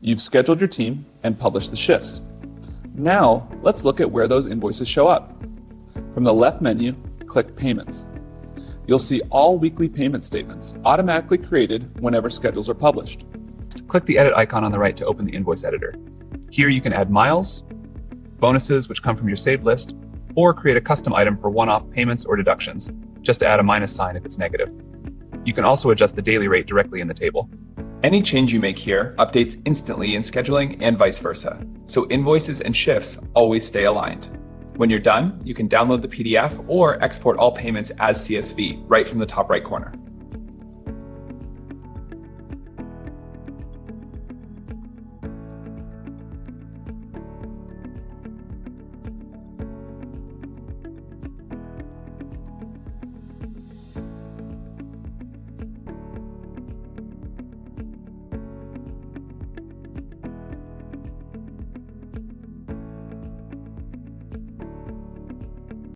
You've scheduled your team and published the shifts. Now, let's look at where those invoices show up. From the left menu, click Payments. You'll see all weekly payment statements automatically created whenever schedules are published. Click the Edit icon on the right to open the Invoice Editor. Here you can add miles, bonuses which come from your saved list, or create a custom item for one-off payments or deductions. Just add a minus sign if it's negative. You can also adjust the daily rate directly in the table. Any change you make here updates instantly in scheduling and vice versa, so invoices and shifts always stay aligned. When you're done, you can download the PDF or export all payments as CSV right from the top right corner.